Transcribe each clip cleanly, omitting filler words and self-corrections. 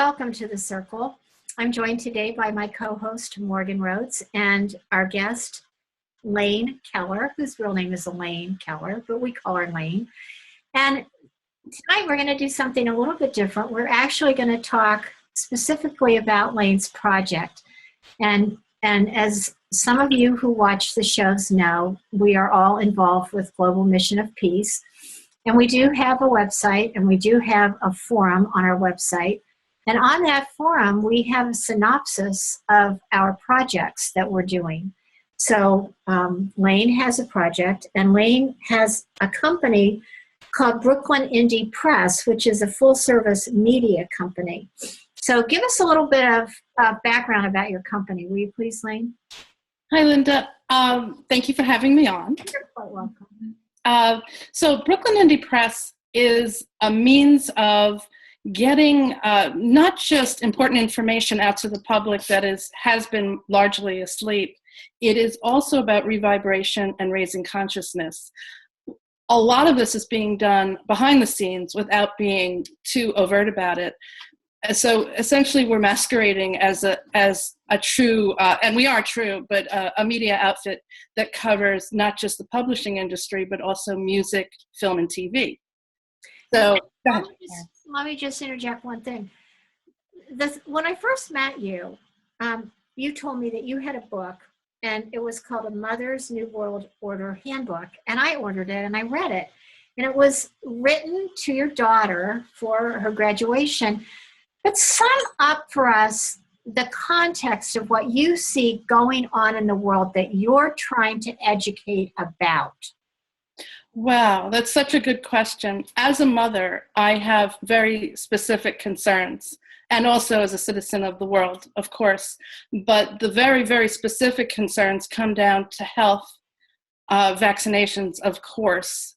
welcome to The Circle. I'm joined today by my co-host, Morgan Rhodes, and our guest, Lane Keller, whose real name is Elaine Keller, but we call her Lane. And tonight we're going to do something a little bit different. We're actually going to talk specifically about Lane's project. And as some of you who watch the shows know, we are all involved with Global Mission of Peace. And we do have a website, and we do have a forum on our website. And on that forum, we have a synopsis of our projects that we're doing. So Lane has a project, and Lane has a company called Brooklyn Indie Press, which is a full-service media company. So give us a little bit of background about your company. Will you please, Lane? Hi, Linda. Thank you for having me on. You're quite welcome. So Brooklyn Indie Press is a means of getting not just important information out to the public that has been largely asleep. It is also about revibration and raising consciousness. A lot of this is being done behind the scenes without being too overt about it. So essentially we're masquerading as a true, and we are true, but a media outfit that covers not just the publishing industry, but also music, film, and TV. So let me just interject one thing. When I first met you, you told me that you had a book, and it was called A Mother's New World Order Handbook, and I ordered it and I read it, and it was written to your daughter for her graduation. But sum up for us the context of what you see going on in the world that you're trying to educate about. Wow, that's such a good question. As a mother, I have very specific concerns, and also as a citizen of the world, of course. But the very, very specific concerns come down to health, vaccinations, of course,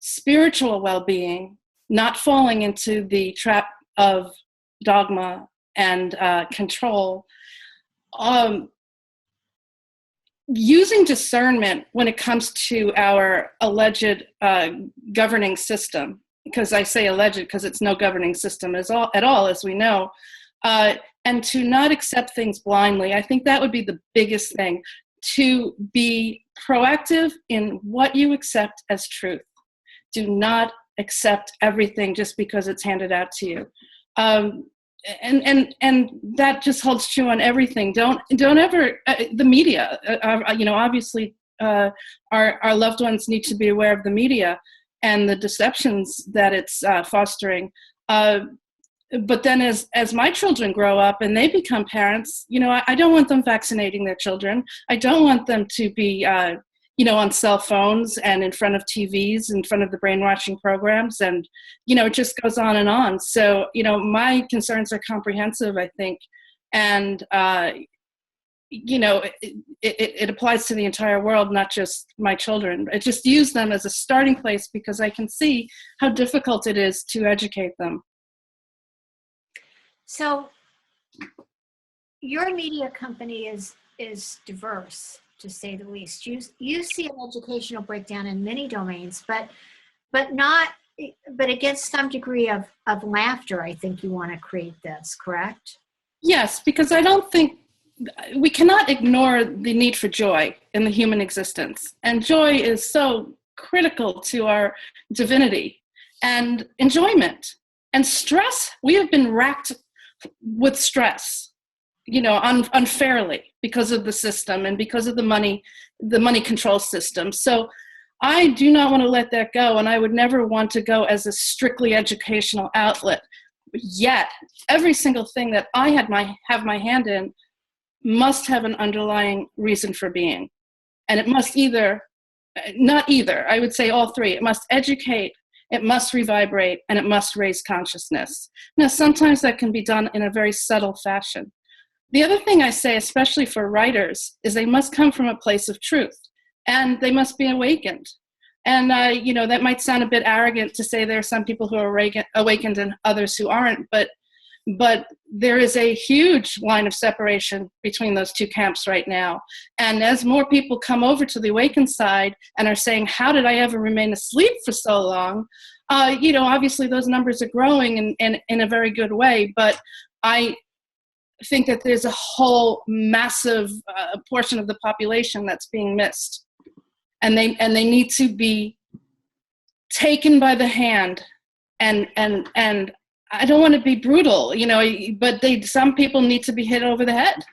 spiritual well-being, not falling into the trap of dogma and control, using discernment when it comes to our alleged governing system, because I say alleged because it's no governing system at all, as we know, and to not accept things blindly. I think that would be the biggest thing, to be proactive in what you accept as truth. Do not accept everything just because it's handed out to you. And that just holds true on everything. Don't ever, the media, obviously our loved ones need to be aware of the media and the deceptions that it's fostering. But then as my children grow up and they become parents, I don't want them vaccinating their children. I don't want them to be, on cell phones and in front of TVs, in front of the brainwashing programs, and, it just goes on and on. So, my concerns are comprehensive, I think, and, it applies to the entire world, not just my children. I just use them as a starting place because I can see how difficult it is to educate them. So, your media company is diverse, to say the least. You see an educational breakdown in many domains, but it gets some degree of laughter. I think you want to create this, correct? Yes, because I don't think we cannot ignore the need for joy in the human existence. And joy is so critical to our divinity, and enjoyment and stress. We have been racked with stress, unfairly, because of the system and because of the money control system. So I do not want to let that go, and I would never want to go as a strictly educational outlet. Yet, every single thing that I have my hand in must have an underlying reason for being. And it must not either, I would say all three. It must educate, it must revibrate, and it must raise consciousness. Now, sometimes that can be done in a very subtle fashion. The other thing I say, especially for writers, is they must come from a place of truth, and they must be awakened. And, that might sound a bit arrogant to say there are some people who are awakened and others who aren't, but But there is a huge line of separation between those two camps right now. And as more people come over to the awakened side and are saying, how did I ever remain asleep for so long? Obviously those numbers are growing in a very good way, but I think that there's a whole massive portion of the population that's being missed. And they need to be taken by the hand and I don't want to be brutal, but some people need to be hit over the head.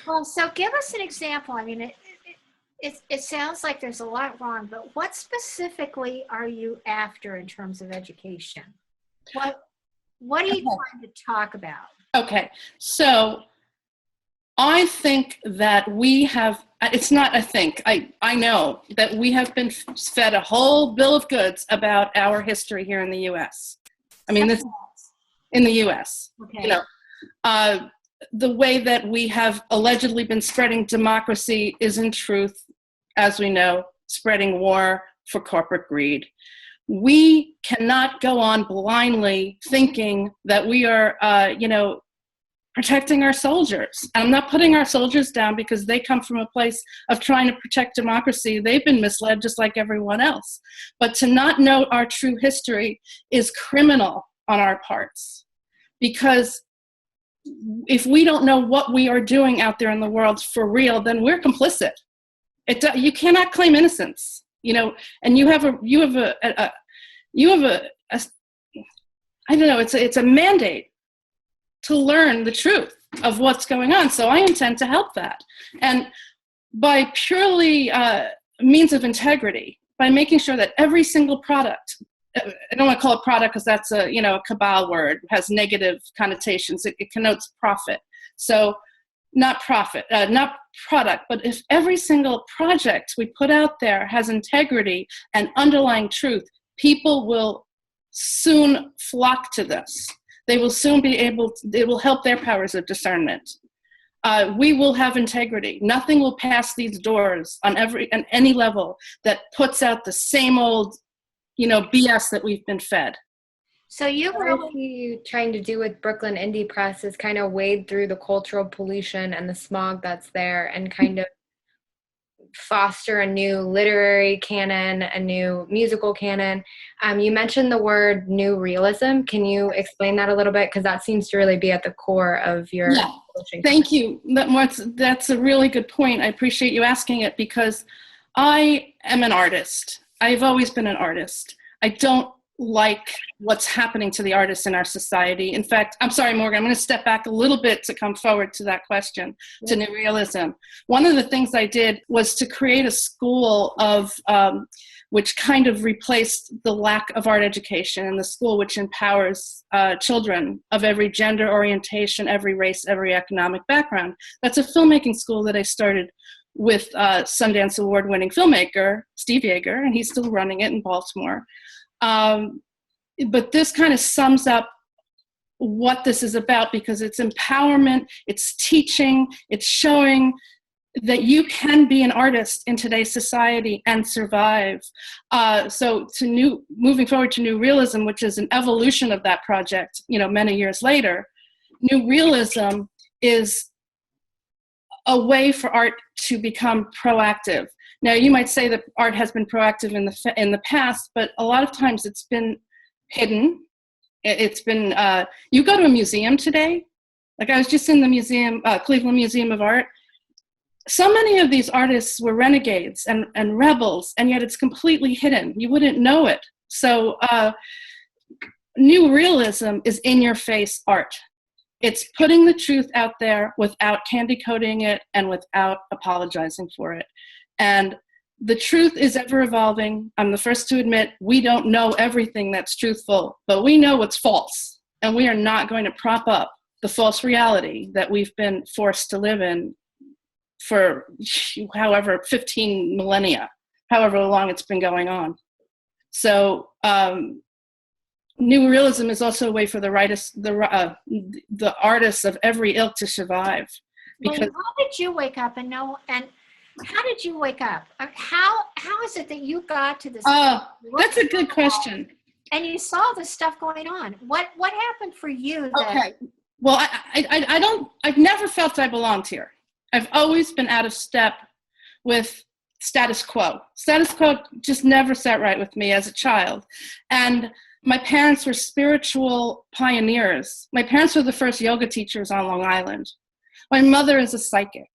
Well, so give us an example. I mean, it sounds like there's a lot wrong, but what specifically are you after in terms of education? What are you trying to talk about? Okay, so I think that we have, it's not I think, I know that we have been fed a whole bill of goods about our history here in the U.S. I mean, this in the U.S. Okay. The way that we have allegedly been spreading democracy is in truth, as we know, spreading war for corporate greed. We cannot go on blindly thinking that we are, protecting our soldiers. I'm not putting our soldiers down because they come from a place of trying to protect democracy. They've been misled just like everyone else. But to not know our true history is criminal on our parts, because if we don't know what we are doing out there in the world for real, then we're complicit. You cannot claim innocence, and you have a I don't know, it's a mandate to learn the truth of what's going on. So I intend to help that. And by purely means of integrity, by making sure that every single product, I don't want to call it product because that's a cabal word, has negative connotations. It connotes profit. So not profit, not product, but if every single project we put out there has integrity and underlying truth, people will soon flock to this. They will soon be able to, it will help their powers of discernment. We will have integrity. Nothing will pass these doors on any level that puts out the same old, BS that we've been fed. So you What are you trying to do with Brooklyn Indie Press is kind of wade through the cultural pollution and the smog that's there and kind of foster a new literary canon, a new musical canon. You mentioned the word NuRealism. Can you explain that a little bit? Because that seems to really be at the core of your publishing. Thank you. That's a really good point. I appreciate you asking it because I am an artist. I've always been an artist. I don't like what's happening to the artists in our society. In fact, I'm sorry, Morgan, I'm going to step back a little bit to come forward to that question, to NuRealism. One of the things I did was to create a school of, which kind of replaced the lack of art education in the school, which empowers children of every gender orientation, every race, every economic background. That's a filmmaking school that I started with Sundance Award-winning filmmaker, Steve Yeager, and he's still running it in Baltimore. But this kind of sums up what this is about because it's empowerment, it's teaching, it's showing that you can be an artist in today's society and survive. So moving forward to NuRealism, which is an evolution of that project, many years later, NuRealism is a way for art to become proactive. Now, you might say that art has been proactive in the past, but a lot of times it's been hidden. It's been, you go to a museum today, like I was just in the museum, Cleveland Museum of Art. So many of these artists were renegades and rebels, and yet it's completely hidden. You wouldn't know it. So NuRealism is in-your-face art. It's putting the truth out there without candy coating it and without apologizing for it. And the truth is ever evolving. I'm the first to admit we don't know everything that's truthful, but we know what's false. And we are not going to prop up the false reality that we've been forced to live in for however 15 millennia, however long it's been going on. So NuRealism is also a way for the artists of every ilk to survive. Because how did you wake up and know? And how did you wake up? How is it that you got to this? That's a good question. And you saw this stuff going on. What happened for you? Okay. Well, I've never felt I belonged here. I've always been out of step with status quo. Status quo just never sat right with me as a child. And my parents were spiritual pioneers. My parents were the first yoga teachers on Long Island. My mother is a psychic.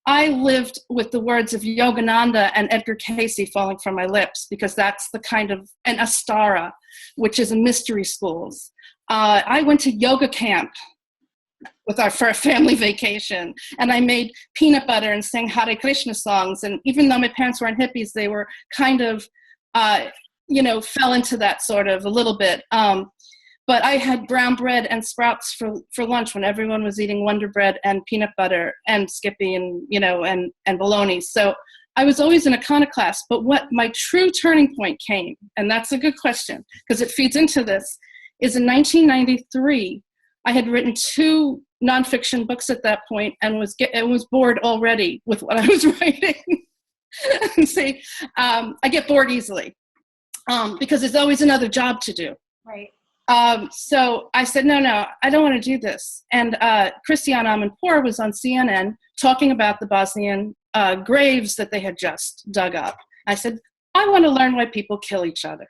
I lived with the words of Yogananda and Edgar Cayce falling from my lips, because that's the kind of, and Astara, which is a mystery schools. I went to yoga camp for a family vacation, and I made peanut butter and sang Hare Krishna songs. And even though my parents weren't hippies, they were kind of, fell into that sort of a little bit. But I had brown bread and sprouts for lunch when everyone was eating Wonder Bread and peanut butter and Skippy and bologna. So I was always an iconoclast. But what my true turning point came, and that's a good question because it feeds into this, is in 1993. I had written 2 nonfiction books at that point and was bored already with what I was writing. See, I get bored easily because there's always another job to do. Right. So I said, no, I don't want to do this. And Christiane Amanpour was on CNN talking about the Bosnian graves that they had just dug up. I said, I want to learn why people kill each other.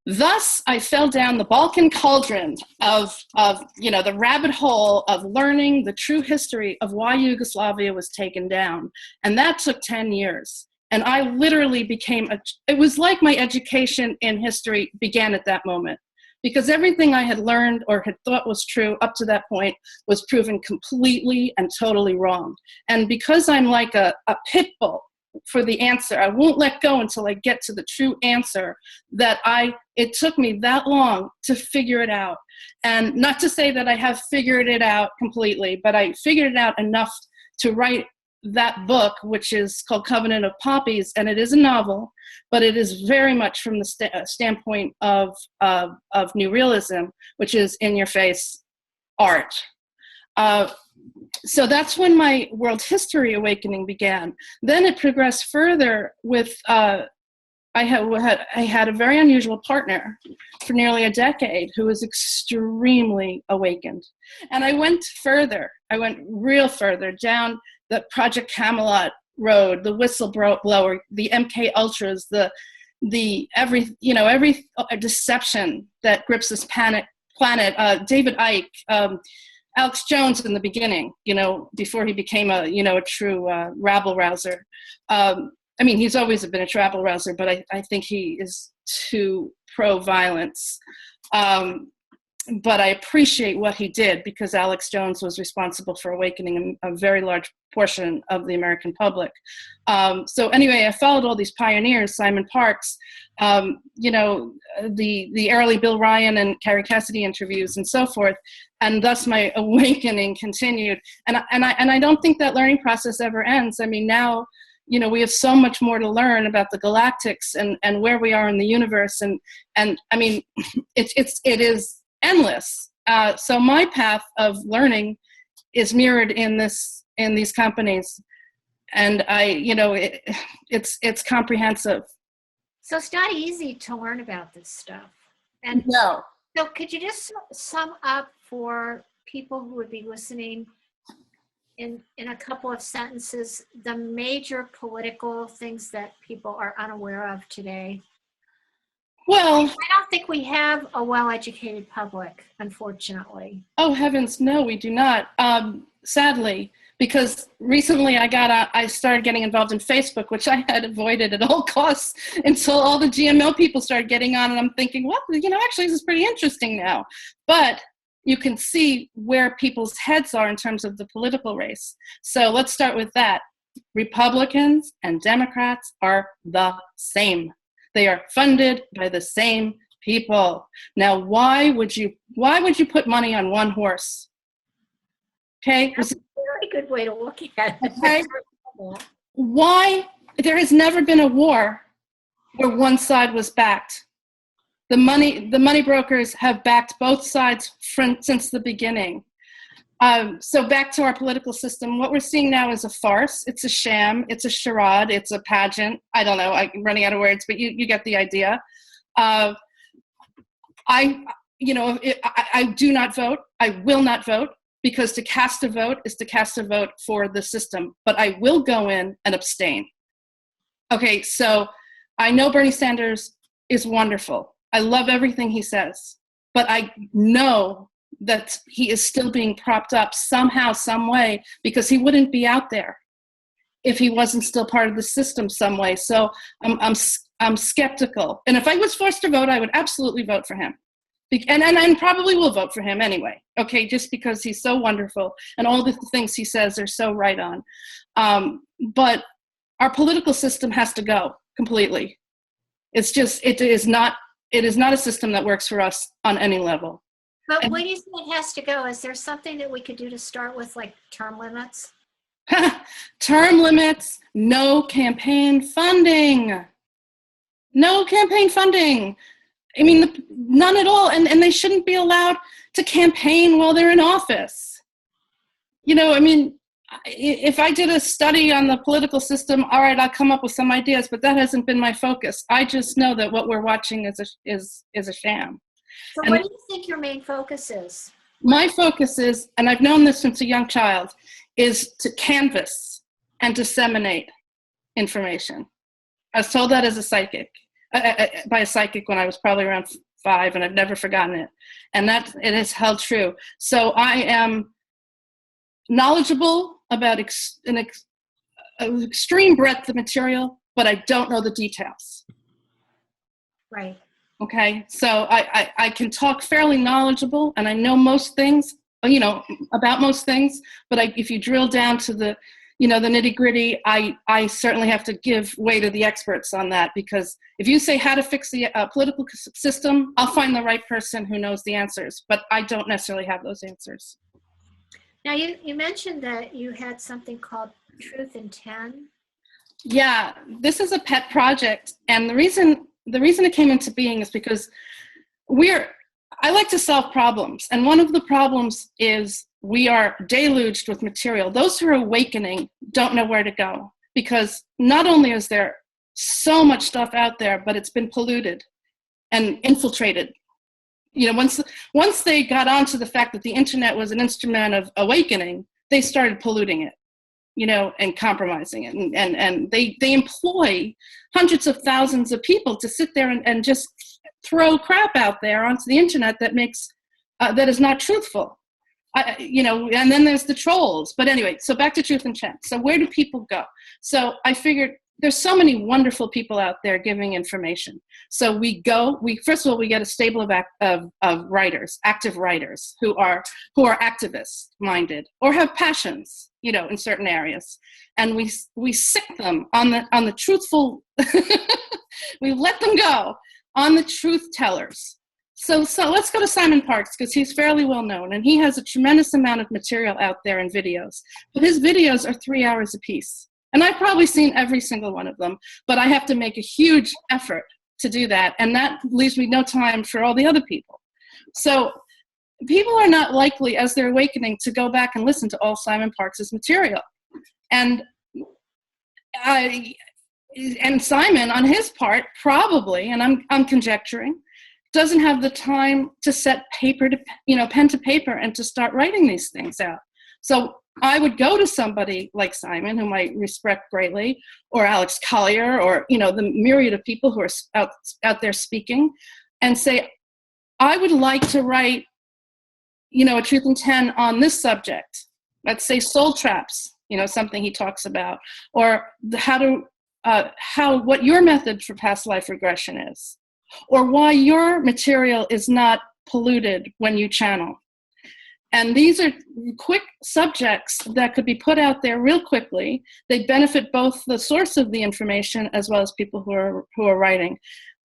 Thus, I fell down the Balkan cauldron of the rabbit hole of learning the true history of why Yugoslavia was taken down. And that took 10 years. And I literally it was like my education in history began at that moment. Because everything I had learned or had thought was true up to that point was proven completely and totally wrong. And because I'm like a pit bull for the answer, I won't let go until I get to the true answer, it took me that long to figure it out. And not to say that I have figured it out completely, but I figured it out enough to write that book, which is called Covenant of Poppies, and it is a novel, but it is very much from the standpoint of NuRealism, which is in-your-face art. So that's when my world history awakening began. Then it progressed further with, I had a very unusual partner for nearly a decade who was extremely awakened. And I went real further down the Project Camelot road, the whistleblower, the MK Ultras, every deception that grips this planet. David Icke, Alex Jones in the beginning, before he became a true rabble rouser. He's always been a rabble rouser, but I think he is too pro-violence. But I appreciate what he did because Alex Jones was responsible for awakening a very large portion of the American public. So anyway, I followed all these pioneers, Simon Parks, the early Bill Ryan and Carrie Cassidy interviews and so forth. And thus my awakening continued. And I don't think that learning process ever ends. Now, we have so much more to learn about the galactics and where we are in the universe. And it is endless. So my path of learning is mirrored in these companies, and it's comprehensive. So it's not easy to learn about this stuff. And no. So could you just sum up for people who would be listening in a couple of sentences the major political things that people are unaware of today? Well, I don't think we have a well-educated public, unfortunately. Oh heavens, no, we do not. Sadly, because recently I started getting involved in Facebook, which I had avoided at all costs until all the GMO people started getting on, and I'm thinking, well, actually this is pretty interesting now. But you can see where people's heads are in terms of the political race. So let's start with that. Republicans and Democrats are the same. They are funded by the same people. Now, why would you put money on one horse? Okay? That's a very good way to look at it. Okay? Why? There has never been a war where one side was backed. The money brokers have backed both sides since the beginning. So back to our political system, what we're seeing now is a farce. It's a sham. It's a charade. It's a pageant. I don't know. I'm running out of words, but you get the idea. I do not vote. I will not vote, because to cast a vote is to cast a vote for the system. But I will go in and abstain. Okay, so I know Bernie Sanders is wonderful. I love everything he says. But I know that he is still being propped up somehow, some way, because he wouldn't be out there if he wasn't still part of the system some way. So I'm skeptical. And if I was forced to vote, I would absolutely vote for him. And probably will vote for him anyway, okay, just because he's so wonderful and all the things he says are so right on. But our political system has to go completely. It's just, it is not a system that works for us on any level. But when you say it has to go, is there something that we could do to start with, like term limits? Term limits, no campaign funding. No campaign funding. I mean, none at all. And they shouldn't be allowed to campaign while they're in office. You know, I mean, if I did a study on the political system, all right, I'll come up with some ideas, but that hasn't been my focus. I just know that what we're watching is a sham. So what do you think your main focus is? My focus is, and I've known this since a young child, is to canvass and disseminate information. I was told that as a psychic, by a psychic when I was probably around 5, and I've never forgotten it. And that it has held true. So I am knowledgeable about an extreme breadth of material, but I don't know the details. Right. Okay, so I can talk fairly knowledgeable, and I know most things, you know, about most things, but if you drill down to the, you know, the nitty gritty, I certainly have to give way to the experts on that, because if you say how to fix the political system, I'll find the right person who knows the answers, but I don't necessarily have those answers. Now, you mentioned that you had something called Truth in 10. Yeah, this is a pet project, and the reason it came into being is because I like to solve problems, and one of the problems is we are deluged with material. Those who are awakening don't know where to go, because not only is there so much stuff out there, but it's been polluted and infiltrated. You know, once they got onto the fact that the internet was an instrument of awakening, they started polluting it, you know, and compromising it. And they employ hundreds of thousands of people to sit there and just throw crap out there onto the internet that that is not truthful. You know, and then there's the trolls. But anyway, so back to Truth and Chance. So where do people go? So I figured there's so many wonderful people out there giving information. So first of all, we get a stable of writers, active writers who are activist minded or have passions, you know, in certain areas. And we sick them on the truthful, we let them go on the truth tellers. So let's go to Simon Parkes, because he's fairly well known, and he has a tremendous amount of material out there in videos. But his videos are 3 hours apiece. And I've probably seen every single one of them, but I have to make a huge effort to do that, and that leaves me no time for all the other people. So people are not likely, as they're awakening, to go back and listen to all Simon Parkes' material. And Simon, on his part, probably, and I'm conjecturing, doesn't have the time to set pen to paper and to start writing these things out. So I would go to somebody like Simon, whom I respect greatly, or Alex Collier, or, you know, the myriad of people who are out there speaking, and say, I would like to write, you know, a Truth in 10 on this subject. Let's say soul traps, you know, something he talks about, or what your method for past life regression is, or why your material is not polluted when you channel. And these are quick subjects that could be put out there real quickly. They benefit both the source of the information as well as people who are writing.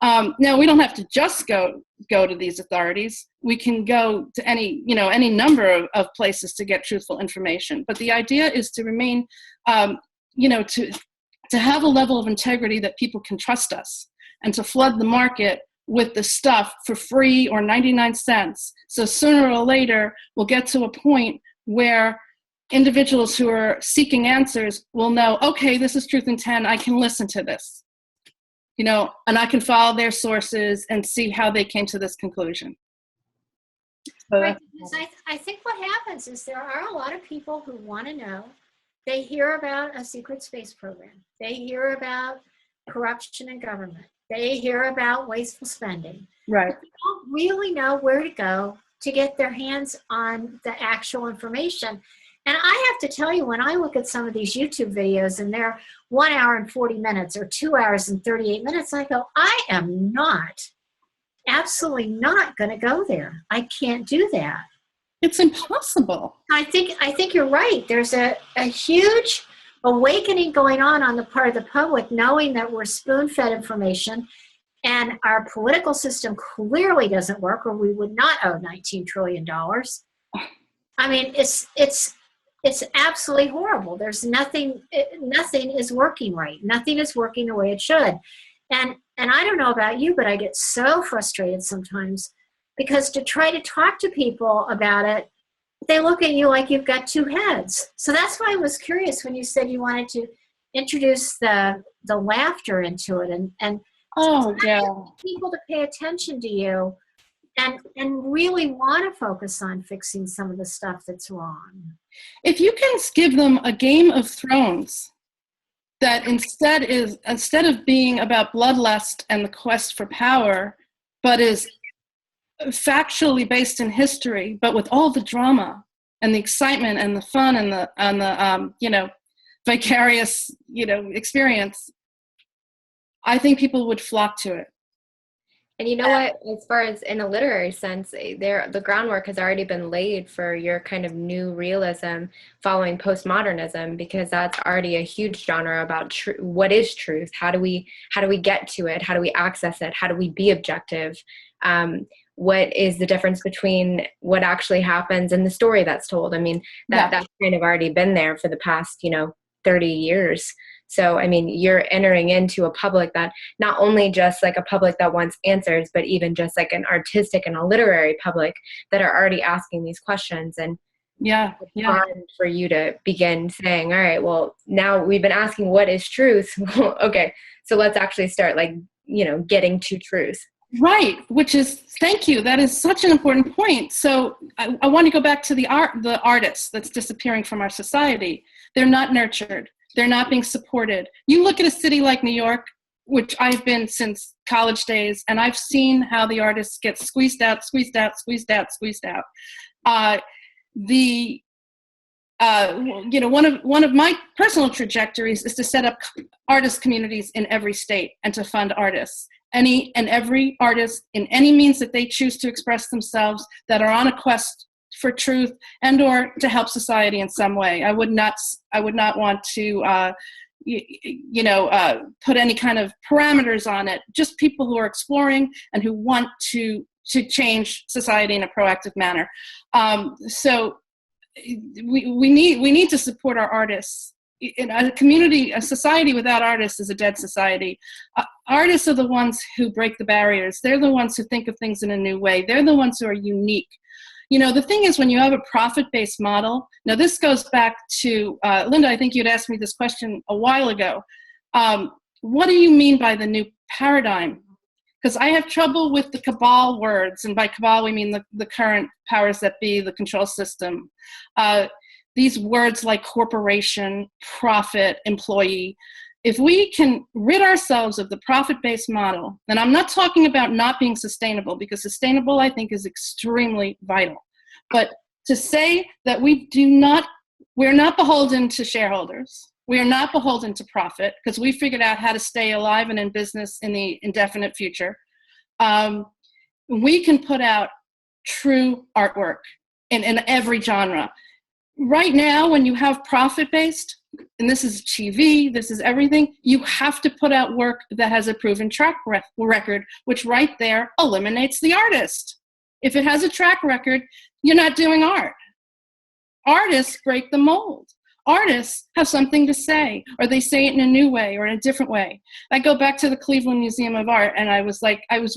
Now, we don't have to just go to these authorities. We can go to any number of places to get truthful information. But the idea is to remain, to have a level of integrity that people can trust us, and to flood the market with the stuff for free or 99 cents. So sooner or later, we'll get to a point where individuals who are seeking answers will know, okay, this is Truth in 10, I can listen to this. and I can follow their sources and see how they came to this conclusion. So Right, because I think what happens is there are a lot of people who want to know. They hear about a secret space program. They hear about corruption in government. They hear about wasteful spending. right. They don't really know where to go to get their hands on the actual information. And I have to tell you, when I look at some of these YouTube videos and they're 1 hour and 40 minutes or 2 hours and 38 minutes, I go, I am absolutely not going to go there. I can't do that. It's impossible. I think you're right. There's a huge awakening going on the part of the public, knowing that we're spoon-fed information and our political system clearly doesn't work, or we would not owe $19 trillion. I mean, it's absolutely horrible. There's nothing is working right. Nothing is working the way it should. And I don't know about you, but I get so frustrated sometimes because to try to talk to people about it, they look at you like you've got two heads. So that's why I was curious when you said you wanted to introduce the laughter into it and people to pay attention to you and really want to focus on fixing some of the stuff that's wrong. If you can give them a Game of Thrones that instead of being about bloodlust and the quest for power, but is factually based in history, but with all the drama and the excitement and the fun and the vicarious experience, I think people would flock to it. And you know what, as far as in a literary sense, the groundwork has already been laid for your kind of new realism following postmodernism, because that's already a huge genre about what is truth, how do we get to it, how do we access it, how do we be objective, what is the difference between what actually happens and the story that's told. I mean, that's kind of already been there for the past 30 years. So, I mean, you're entering into a public that not only just like a public that wants answers, but even just like an artistic and a literary public that are already asking these questions. And it's fun for you to begin saying, all right, well, now we've been asking what is truth. Okay, so let's actually start getting to truth. Right, which is, thank you. That is such an important point. So I want to go back to the artists that's disappearing from our society. They're not nurtured. They're not being supported. You look at a city like New York, which I've been since college days, and I've seen how the artists get squeezed out. One of my personal trajectories is to set up artist communities in every state and to fund artists. Any and every artist in any means that they choose to express themselves that are on a quest for truth and or to help society in some way. I would not want to put any kind of parameters on it. Just people who are exploring and who want to change society in a proactive manner. So we need to support our artists. In a community, a society without artists is a dead society. Artists are the ones who break the barriers. They're the ones who think of things in a new way. They're the ones who are unique. The thing is, when you have a profit-based model, now this goes back to, Linda, I think you'd asked me this question a while ago. What do you mean by the new paradigm? Because I have trouble with the cabal words, and by cabal we mean the current powers that be, the control system. These words like corporation, profit, employee. If we can rid ourselves of the profit-based model, and I'm not talking about not being sustainable, because sustainable I think is extremely vital, but to say that we're not beholden to shareholders, we are not beholden to profit, because we figured out how to stay alive and in business in the indefinite future. We can put out true artwork in every genre. Right now, when you have profit-based, and this is TV, this is everything, you have to put out work that has a proven track record, which right there eliminates the artist. If it has a track record, you're not doing art. Artists break the mold. Artists have something to say, or they say it in a new way or in a different way. I go back to the Cleveland Museum of Art, and I was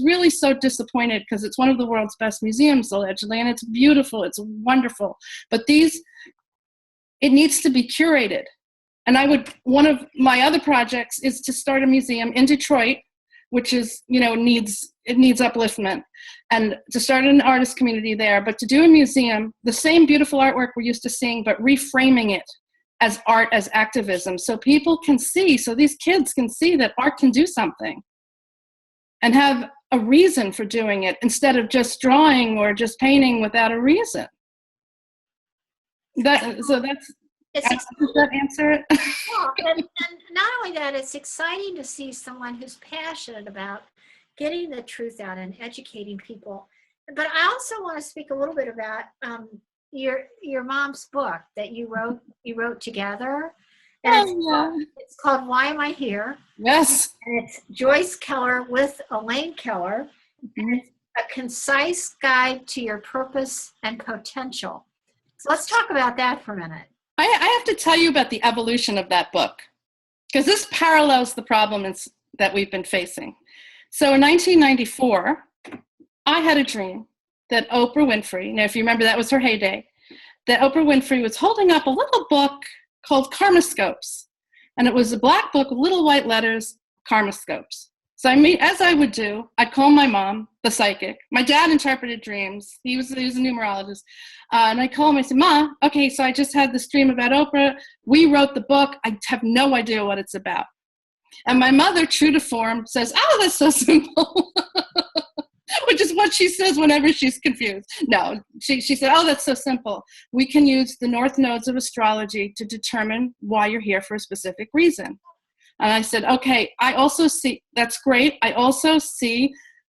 really so disappointed, because it's one of the world's best museums, allegedly, and it's beautiful, it's wonderful. But it needs to be curated. And one of my other projects is to start a museum in Detroit which is, it needs upliftment, and to start an artist community there, but to do a museum, the same beautiful artwork we're used to seeing, but reframing it as art, as activism, so people can see, so these kids can see that art can do something and have a reason for doing it instead of just drawing or just painting without a reason. Does that answer it? Yeah, and not only that, it's exciting to see someone who's passionate about getting the truth out and educating people. But I also want to speak a little bit about your mom's book that you wrote together. And it's called Why Am I Here? Yes. And it's Joyce Keller with Elaine Keller. And it's a concise guide to your purpose and potential. So let's talk about that for a minute. I have to tell you about the evolution of that book, because this parallels the problems that we've been facing. So in 1994, I had a dream that Oprah Winfrey, now if you remember that was her heyday, that Oprah Winfrey was holding up a little book called Karmascopes. And it was a black book with little white letters, Karmascopes. So as I would do, I'd call my mom, the psychic. My dad interpreted dreams. He was a numerologist. And I'd call him, I said, Ma, okay, so I just had this dream about Oprah. We wrote the book. I have no idea what it's about. And my mother, true to form, says, oh, that's so simple. Which is what she says whenever she's confused. No, she said, oh, that's so simple. We can use the north nodes of astrology to determine why you're here for a specific reason. And I said, okay, I also see, that's great. I also see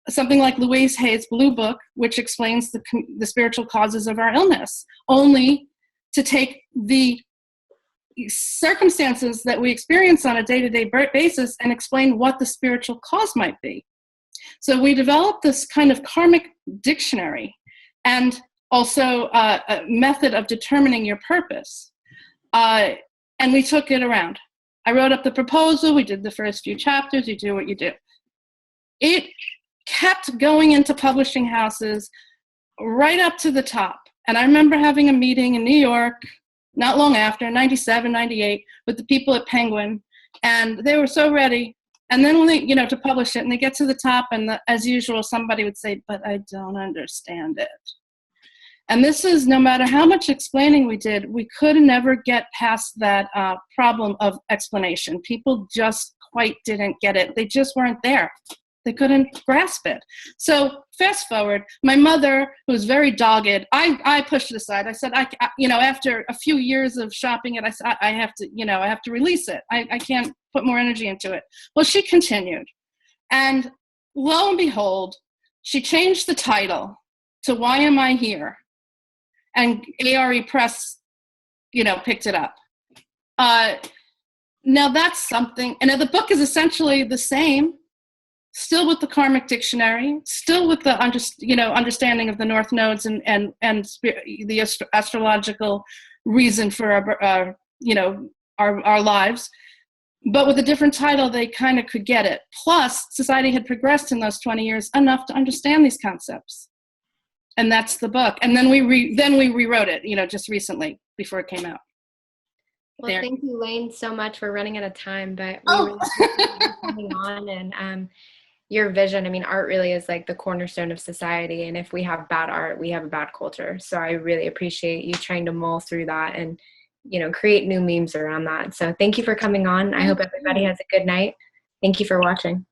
something like Louise Hay's Blue Book, which explains the spiritual causes of our illness, only to take the circumstances that we experience on a day-to-day basis and explain what the spiritual cause might be. So we developed this kind of karmic dictionary and also a method of determining your purpose. And we took it around. I wrote up the proposal. We did the first few chapters. You do what you do. It kept going into publishing houses right up to the top. And I remember having a meeting in New York not long after, 97, 98, with the people at Penguin. And they were so ready. And then when they, to publish it, and they get to the top, and as usual, somebody would say, but I don't understand it. And this is, no matter how much explaining we did, we could never get past that problem of explanation. People just quite didn't get it. They just weren't there. They couldn't grasp it. So fast forward, my mother, who was very dogged, I pushed it aside. I said, after a few years of shopping it, I said, I have to release it. I can't put more energy into it. Well, she continued. And lo and behold, she changed the title to Why Am I Here? And ARE Press, picked it up. Now that's something, and the book is essentially the same, still with the karmic dictionary, still with the understanding of the north nodes and the astrological reason for our lives, but with a different title, they kind of could get it. Plus, society had progressed in those 20 years enough to understand these concepts. And that's the book. And then we rewrote it, just recently before it came out. Well, thank you, Lane, so much. We're running out of time, but we really appreciate you coming on and your vision. I mean, art really is like the cornerstone of society. And if we have bad art, we have a bad culture. So I really appreciate you trying to mull through that and, create new memes around that. So thank you for coming on. I hope everybody has a good night. Thank you for watching.